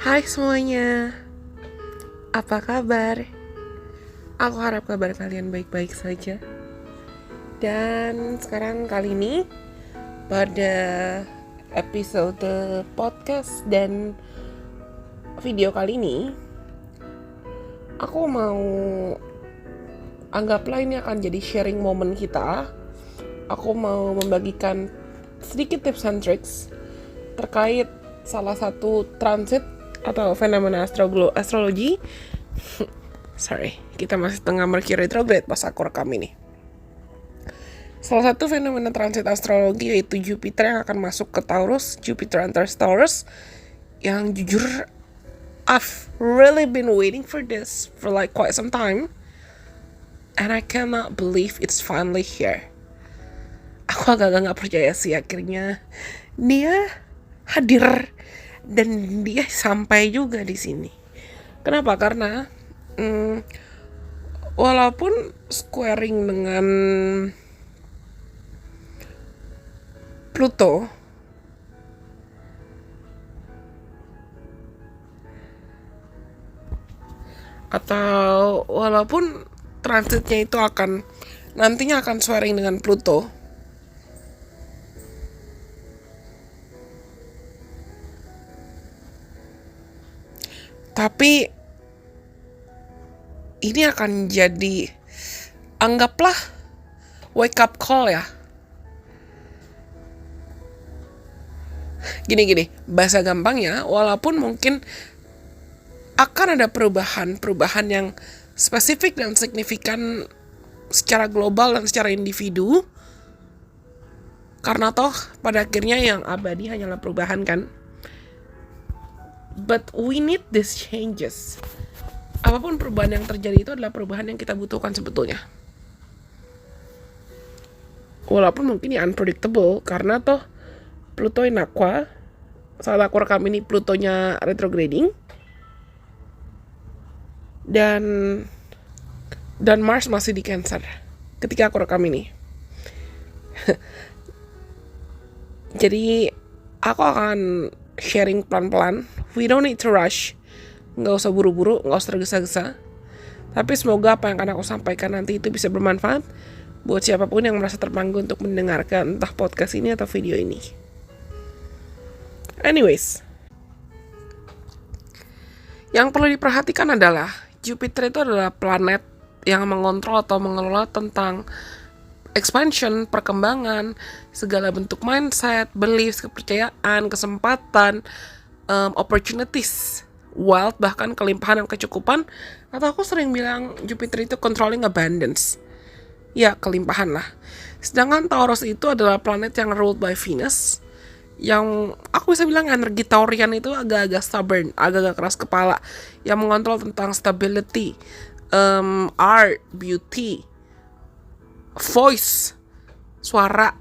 Hai semuanya, apa kabar? Aku harap kabar kalian baik-baik saja. Dan sekarang kali ini pada episode podcast dan video kali ini aku mau anggaplah ini akan jadi sharing moment kita. Aku mau membagikan sedikit tips and tricks terkait salah satu transit atau fenomena astrologi. Sorry, kita masih tengah Mercury retrograde pas aku rekam ini. Salah satu fenomena transit astrologi yaitu Jupiter yang akan masuk ke Taurus. Jupiter enters Taurus, yang jujur I've really been waiting for this for like quite some time, and I cannot believe it's finally here. Aku agak-agak gak percaya sih akhirnya dia hadir dan dia sampai juga di sini. Kenapa? Karena walaupun squaring dengan Pluto, atau walaupun transitnya itu nantinya akan squaring dengan Pluto, tapi ini akan jadi, anggaplah wake up call ya. Gini, bahasa gampangnya, walaupun mungkin akan ada perubahan yang spesifik dan signifikan secara global dan secara individu, karena toh pada akhirnya yang abadi hanyalah perubahan kan. But we need these changes. Apapun perubahan yang terjadi itu adalah perubahan yang kita butuhkan sebetulnya. Walaupun mungkin ya unpredictable, karena toh Pluto in Aqua, saat aku rekam ini Plutonya retrograding, dan Mars masih di Cancer ketika aku rekam ini. Jadi aku akan sharing pelan-pelan. We don't need to rush. Nggak usah buru-buru, nggak usah tergesa-gesa. Tapi semoga apa yang akan aku sampaikan nanti itu bisa bermanfaat buat siapapun yang merasa terpanggil untuk mendengarkan entah podcast ini atau video ini. Anyways, yang perlu diperhatikan adalah Jupiter itu adalah planet yang mengontrol atau mengelola tentang expansion, perkembangan, segala bentuk mindset, beliefs, kepercayaan, kesempatan, opportunities, wealth, bahkan kelimpahan dan kecukupan. Atau aku sering bilang Jupiter itu controlling abundance. Ya, kelimpahan lah. Sedangkan Taurus itu adalah planet yang ruled by Venus, yang aku bisa bilang energi Taurian itu agak-agak stubborn, agak-agak keras kepala, yang mengontrol tentang stability, art, beauty, voice, suara,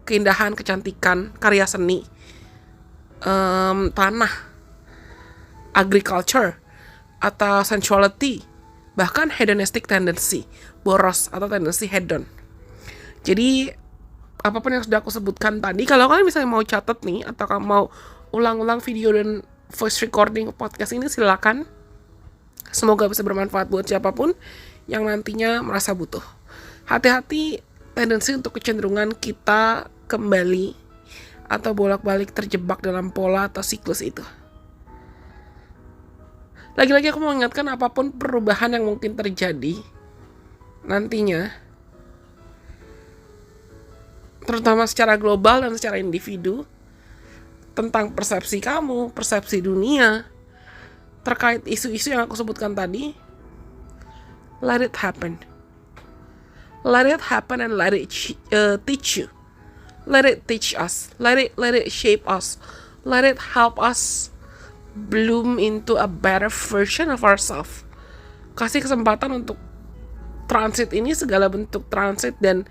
keindahan, kecantikan, karya seni, tanah, agriculture, atau sensuality, bahkan hedonistic tendency, boros atau tendency hedon. Jadi apapun yang sudah aku sebutkan tadi, kalau kalian misalnya mau catat nih, atau kamu mau ulang-ulang video dan voice recording podcast ini, silakan. Semoga bisa bermanfaat buat siapapun yang nantinya merasa butuh. Hati-hati tendensi untuk kecenderungan kita kembali atau bolak-balik terjebak dalam pola atau siklus itu. Lagi-lagi aku mau mengingatkan, apapun perubahan yang mungkin terjadi nantinya, terutama secara global dan secara individu, tentang persepsi kamu, persepsi dunia, terkait isu-isu yang aku sebutkan tadi, let it happen. Let it happen and let it teach you. Let it teach us. Let it shape us. Let it help us bloom into a better version of ourselves. Kasih kesempatan untuk transit ini, segala bentuk transit dan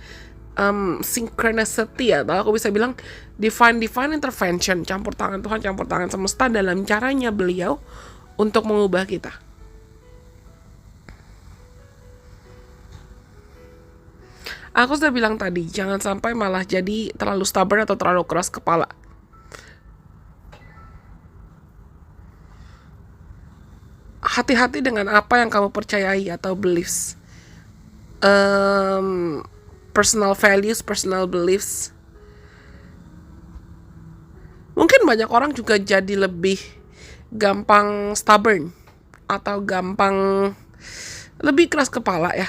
synchronicity, atau aku bisa bilang divine intervention, campur tangan Tuhan, campur tangan semesta dalam caranya beliau untuk mengubah kita. Aku sudah bilang tadi, jangan sampai malah jadi terlalu stubborn atau terlalu keras kepala. hati-hati dengan apa yang kamu percayai atau beliefs. Personal values, personal beliefs. Mungkin banyak orang juga jadi lebih gampang stubborn atau gampang lebih keras kepala ya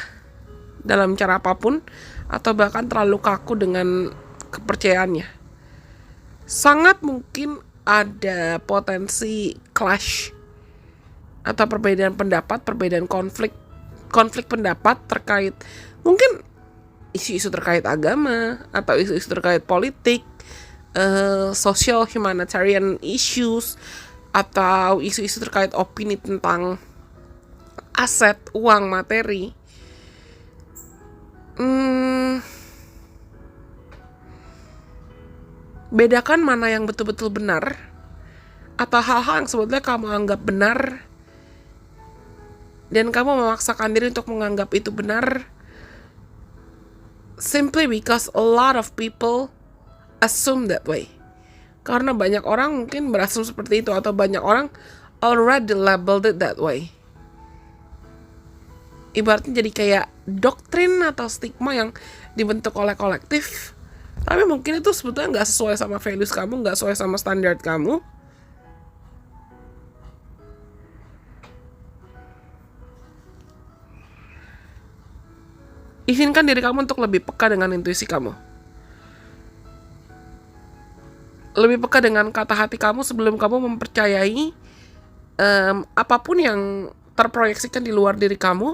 dalam cara apapun, atau bahkan terlalu kaku dengan kepercayaannya. Sangat mungkin ada potensi clash atau perbedaan pendapat, perbedaan konflik pendapat terkait mungkin isu-isu terkait agama atau isu-isu terkait politik, social humanitarian issues, atau isu-isu terkait opini tentang aset, uang, materi. Bedakan mana yang betul-betul benar atau hal-hal yang sebetulnya kamu anggap benar dan kamu memaksakan diri untuk menganggap itu benar simply because a lot of people assume that way. Karena banyak orang mungkin berasumsi seperti itu, atau banyak orang already labeled it that way. Ibaratnya jadi kayak doktrin atau stigma yang dibentuk oleh kolektif, tapi mungkin itu sebetulnya nggak sesuai sama values kamu, nggak sesuai sama standar kamu. Izinkan diri kamu untuk lebih peka dengan intuisi kamu. Lebih peka dengan kata hati kamu sebelum kamu mempercayai apapun yang terproyeksikan di luar diri kamu,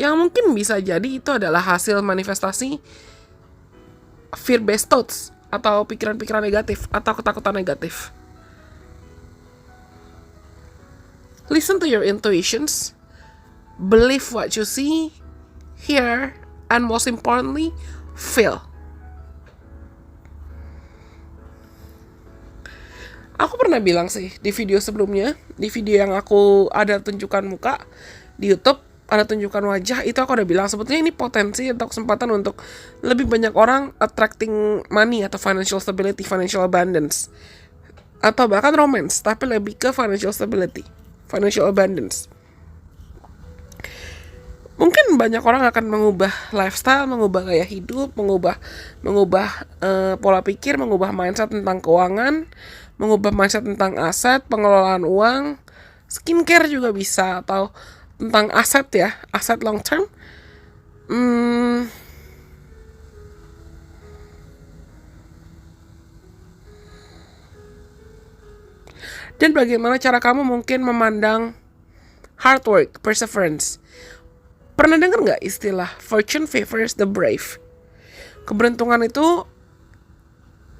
yang mungkin bisa jadi itu adalah hasil manifestasi fear-based thoughts atau pikiran-pikiran negatif atau ketakutan negatif. Listen to your intuitions, believe what you see, hear, and most importantly, feel. Aku pernah bilang sih di video sebelumnya, di video yang aku ada tunjukkan muka di YouTube, ada tunjukkan wajah, itu aku udah bilang sebetulnya ini potensi atau kesempatan untuk lebih banyak orang attracting money atau financial stability, financial abundance, atau bahkan romance, tapi lebih ke financial stability, financial abundance. Mungkin banyak orang akan mengubah lifestyle, mengubah gaya hidup, mengubah pola pikir, mengubah mindset tentang keuangan, mengubah mindset tentang aset, pengelolaan uang, skincare juga bisa, atau tentang aset ya, aset long term. Dan bagaimana cara kamu mungkin memandang hard work, perseverance. Pernah dengar nggak istilah fortune favors the brave? Keberuntungan itu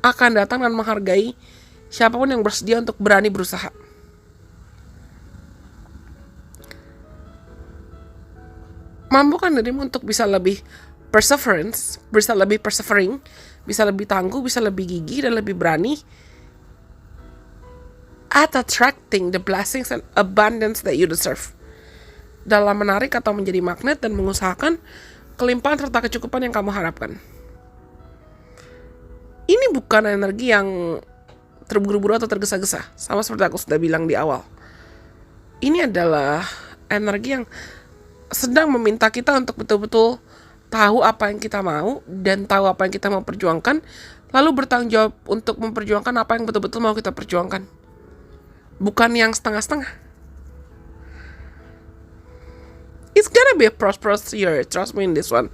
akan datang dan menghargai siapapun yang bersedia untuk berani berusaha. Mampukan dirimu untuk bisa lebih perseverance, bisa lebih persevering, bisa lebih tangguh, bisa lebih gigih dan lebih berani at attracting the blessings and abundance that you deserve, dalam menarik atau menjadi magnet dan mengusahakan kelimpahan serta kecukupan yang kamu harapkan. Ini bukan energi yang terburu-buru atau tergesa-gesa, sama seperti aku sudah bilang di awal. Ini adalah energi yang sedang meminta kita untuk betul-betul tahu apa yang kita mau dan tahu apa yang kita mau perjuangkan, lalu bertanggung jawab untuk memperjuangkan apa yang betul-betul mau kita perjuangkan. Bukan yang setengah-setengah. It's gonna be a prosperous year, trust me in this one.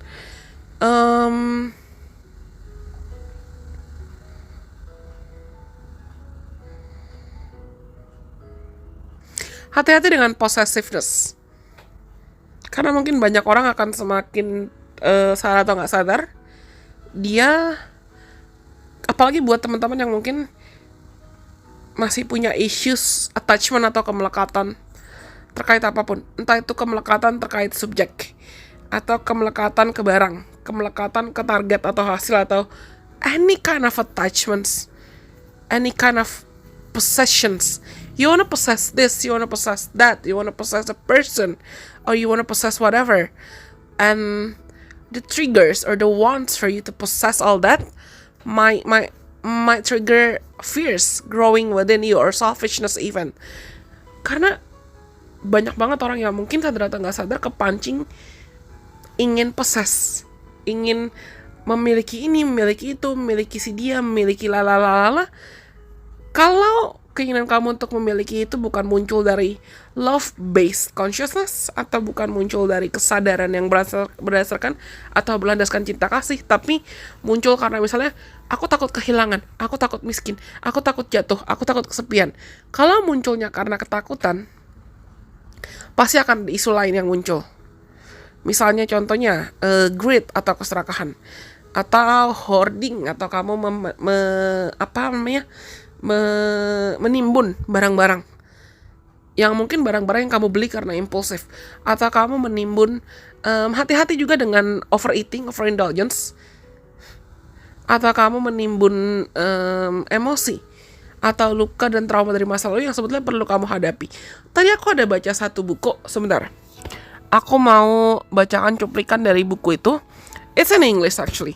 Hati-hati dengan possessiveness. Karena mungkin banyak orang akan semakin sadar atau gak sadar, dia, apalagi buat teman-teman yang mungkin masih punya issues attachment atau kemelekatan terkait apapun, entah itu kemelekatan terkait subjek, atau kemelekatan ke barang, kemelekatan ke target atau hasil, atau any kind of attachments, any kind of possessions. You wanna possess this, you wanna possess that, you wanna possess a person, or you wanna possess whatever, and the triggers or the wants for you to possess all that might trigger fears growing within you or selfishness even. Karena banyak banget orang yang mungkin sadar atau nggak sadar kepancing ingin possess, ingin memiliki ini, memiliki itu, memiliki si dia, memiliki lalalala. Kalau keinginan kamu untuk memiliki itu bukan muncul dari love based consciousness atau bukan muncul dari kesadaran yang berdasarkan atau berlandaskan cinta kasih, tapi muncul karena misalnya aku takut kehilangan, aku takut miskin, aku takut jatuh, aku takut kesepian. Kalau munculnya karena ketakutan, pasti akan ada isu lain yang muncul. Misalnya contohnya greed atau keserakahan, atau hoarding, atau kamu menimbun barang-barang yang mungkin barang-barang yang kamu beli karena impulsif, atau kamu menimbun hati-hati juga dengan overeating, overindulgence, atau kamu menimbun emosi atau luka dan trauma dari masa lalu yang sebetulnya perlu kamu hadapi. Tadi aku ada baca satu buku, sebentar. Aku mau bacakan cuplikan dari buku itu. It's in English actually,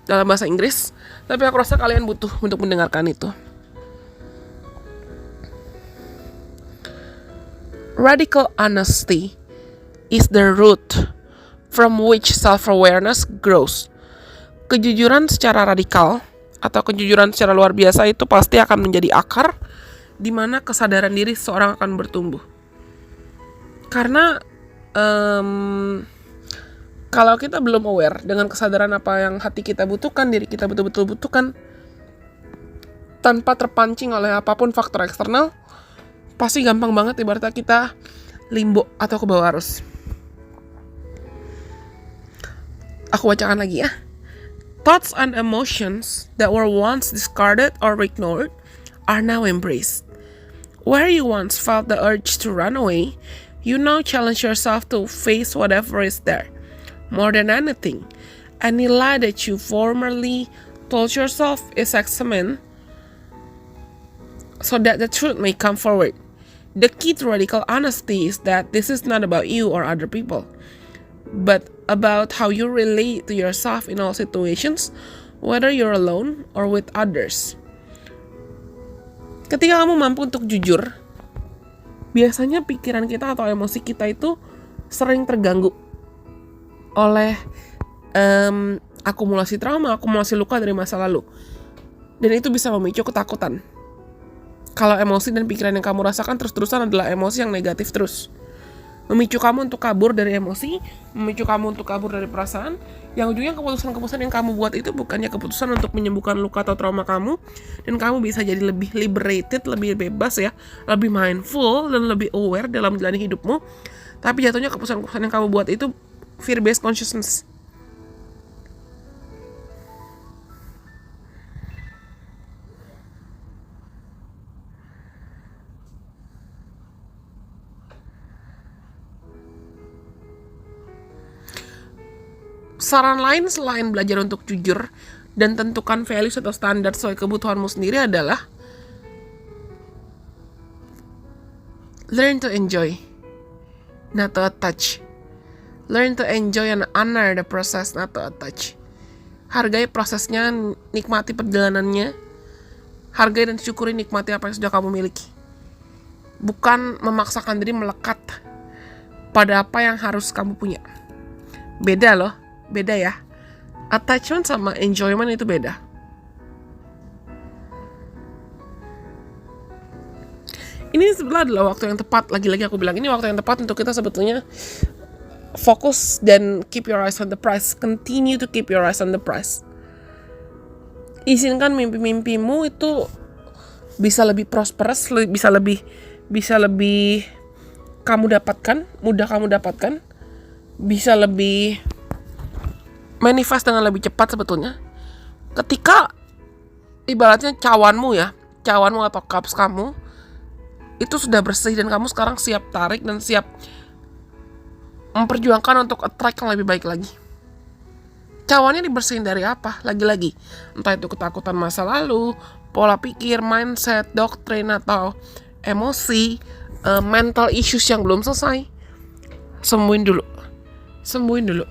dalam bahasa Inggris, tapi aku rasa kalian butuh untuk mendengarkan itu. Radical honesty is the root from which self-awareness grows. Kejujuran secara radikal atau kejujuran secara luar biasa itu pasti akan menjadi akar di mana kesadaran diri seseorang akan bertumbuh. Karena kalau kita belum aware dengan kesadaran apa yang hati kita butuhkan, diri kita betul-betul butuhkan, tanpa terpancing oleh apapun faktor eksternal, pasti gampang banget ibaratnya kita limbo atau ke bawah arus. Aku bacakan lagi ya. Thoughts and emotions that were once discarded or ignored are now embraced. Where you once felt the urge to run away, you now challenge yourself to face whatever is there. More than anything, any lie that you formerly told yourself is examined so that the truth may come forward. The key to radical honesty is that this is not about you or other people, but about how you relate to yourself in all situations, whether you're alone or with others. Ketika kamu mampu untuk jujur, biasanya pikiran kita atau emosi kita itu sering terganggu oleh akumulasi trauma, akumulasi luka dari masa lalu. Dan itu bisa memicu ketakutan. Kalau emosi dan pikiran yang kamu rasakan terus-terusan adalah emosi yang negatif terus, memicu kamu untuk kabur dari emosi, memicu kamu untuk kabur dari perasaan, yang ujungnya keputusan-keputusan yang kamu buat itu bukannya keputusan untuk menyembuhkan luka atau trauma kamu, dan kamu bisa jadi lebih liberated, lebih bebas ya, lebih mindful, dan lebih aware dalam menjalani hidupmu, tapi jatuhnya keputusan-keputusan yang kamu buat itu fear-based consciousness. Saran lain selain belajar untuk jujur dan tentukan values atau standar sesuai kebutuhanmu sendiri adalah learn to enjoy, not to attach. Learn to enjoy and honor the process, not to attach. Hargai prosesnya, nikmati perjalanannya. Hargai dan syukuri, nikmati apa yang sudah kamu miliki. Bukan memaksakan diri melekat pada apa yang harus kamu punya. Beda loh, beda ya. Attachment sama enjoyment itu beda. Ini sebenarnya adalah waktu yang tepat, lagi-lagi aku bilang ini waktu yang tepat untuk kita sebetulnya fokus dan keep your eyes on the prize. Continue to keep your eyes on the prize. Izinkan mimpi-mimpimu itu bisa lebih prosperous, bisa lebih kamu dapatkan, mudah kamu dapatkan, bisa lebih manifest dengan lebih cepat sebetulnya. Ketika ibaratnya cawanmu atau cups kamu itu sudah bersih dan kamu sekarang siap tarik dan siap memperjuangkan untuk attract yang lebih baik lagi. Cawannya dibersihin dari apa? Lagi-lagi, entah itu ketakutan masa lalu, pola pikir, mindset, doktrin, atau emosi, mental issues yang belum selesai. Sembuhin dulu.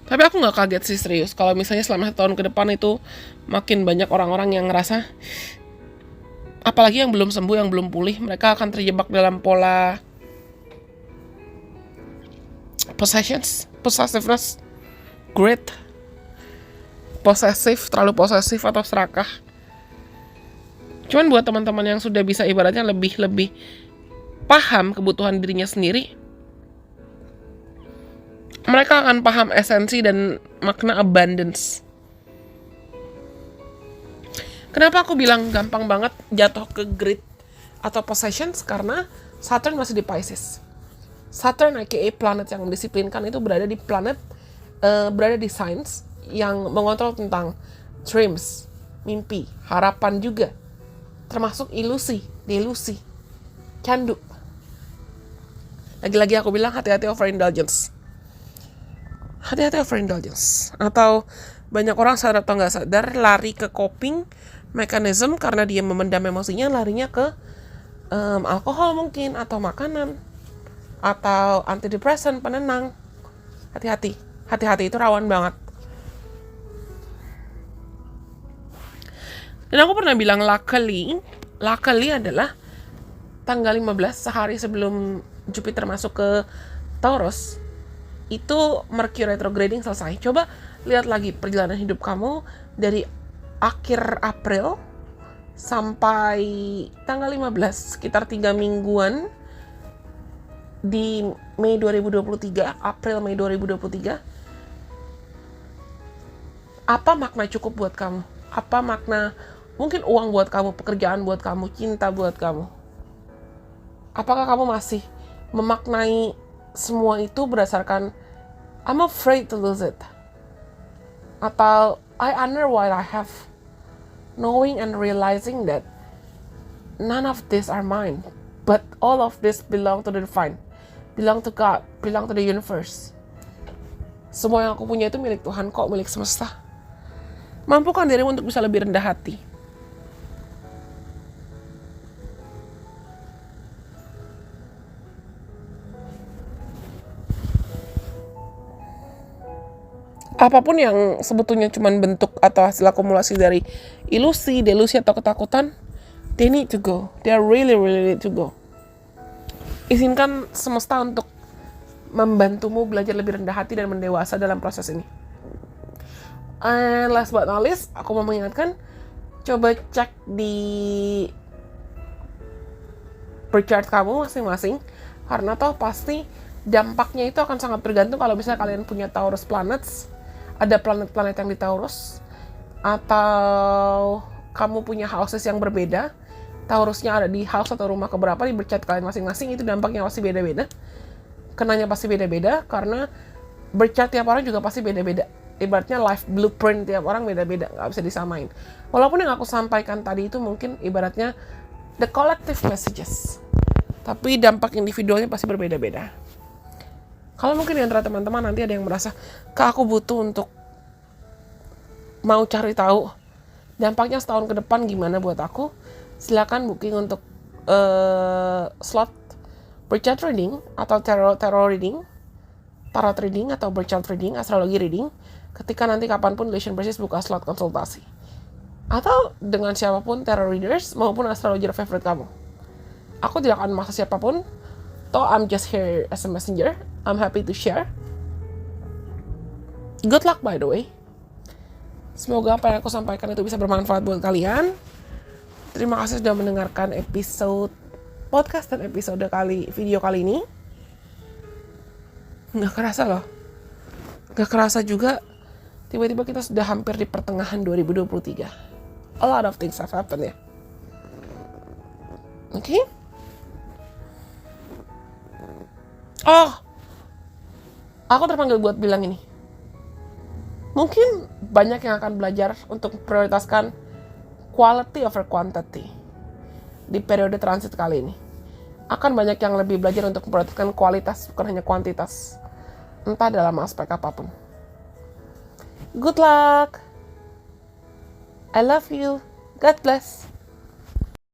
Tapi aku gak kaget sih, serius, kalau misalnya selama 1 tahun ke depan itu makin banyak orang-orang yang ngerasa Apalagi yang belum sembuh, yang belum pulih, mereka akan terjebak dalam pola possessiveness, greed, terlalu posesif atau serakah. Cuman buat teman-teman yang sudah bisa ibaratnya lebih paham kebutuhan dirinya sendiri, mereka akan paham esensi dan makna abundance. Kenapa aku bilang gampang banget jatuh ke greed atau possessions? Karena Saturn masih di Pisces. Saturn aka planet yang mendisiplinkan itu berada di signs yang mengontrol tentang dreams, mimpi, harapan juga. Termasuk ilusi, delusi, candu. Lagi-lagi aku bilang hati-hati overindulgence. Hati-hati overindulgence. Atau banyak orang sadar atau nggak sadar lari ke coping mechanism karena dia memendam emosinya, larinya ke alkohol mungkin, atau makanan, atau antidepresan, penenang. Hati-hati itu rawan banget. Dan aku pernah bilang luckily adalah tanggal 15, sehari sebelum Jupiter masuk ke Taurus, itu Mercury retrograding selesai. Coba lihat lagi perjalanan hidup kamu dari akhir April sampai tanggal 15, sekitar 3 mingguan di Mei 2023, April Mei 2023. Apa makna cukup buat kamu? Apa makna mungkin uang buat kamu, pekerjaan buat kamu, cinta buat kamu? Apakah kamu masih memaknai semua itu berdasarkan I'm afraid to lose it, atau I honor what I have, knowing and realizing that none of this are mine, but all of this belong to the divine, belong to God, belong to the universe. Semua yang aku punya itu milik Tuhan kok, milik semesta. Mampukan dirimu untuk bisa lebih rendah hati. Apapun yang sebetulnya cuma bentuk atau hasil akumulasi dari ilusi, delusi, atau ketakutan, they need to go. They really need to go. Izinkan semesta untuk membantumu belajar lebih rendah hati dan mendewasa dalam proses ini. And last but not least, aku mau mengingatkan, coba cek di birth chart kamu masing-masing, karena toh pasti dampaknya itu akan sangat bergantung kalau misalnya kalian punya Taurus planets, ada planet-planet yang di Taurus, atau kamu punya houses yang berbeda, Taurusnya ada di house atau rumah keberapa di birth chart kalian masing-masing, itu dampaknya pasti beda-beda. Kenanya pasti beda-beda, karena birth chart tiap orang juga pasti beda-beda. Ibaratnya life blueprint tiap orang beda-beda, nggak bisa disamain. Walaupun yang aku sampaikan tadi itu mungkin ibaratnya the collective messages, tapi dampak individualnya pasti berbeda-beda. Kalau mungkin di antara teman-teman nanti ada yang merasa, Kak, aku butuh untuk mau cari tahu dampaknya setahun ke depan gimana buat aku, silakan booking untuk slot birth chart reading atau tarot reading, atau birth chart reading, astrologi reading, ketika nanti kapanpun Lesion Precious buka slot konsultasi. Atau dengan siapapun tarot readers maupun astrologer favorite kamu. Aku tidak akan memaksa siapapun, toh I'm just here as a messenger. I'm happy to share. Good luck by the way. Semoga apa yang aku sampaikan itu bisa bermanfaat buat kalian. Terima kasih sudah mendengarkan episode podcast dan episode video kali ini. Nggak kerasa loh. Nggak kerasa juga, tiba-tiba kita sudah hampir di pertengahan 2023. A lot of things have happened ya. Oke? Oh, aku terpanggil buat bilang ini. Mungkin banyak yang akan belajar untuk prioritaskan quality over quantity di periode transit kali ini. Akan banyak yang lebih belajar untuk memprioritaskan kualitas, bukan hanya kuantitas. Entah dalam aspek apapun. Good luck. I love you. God bless.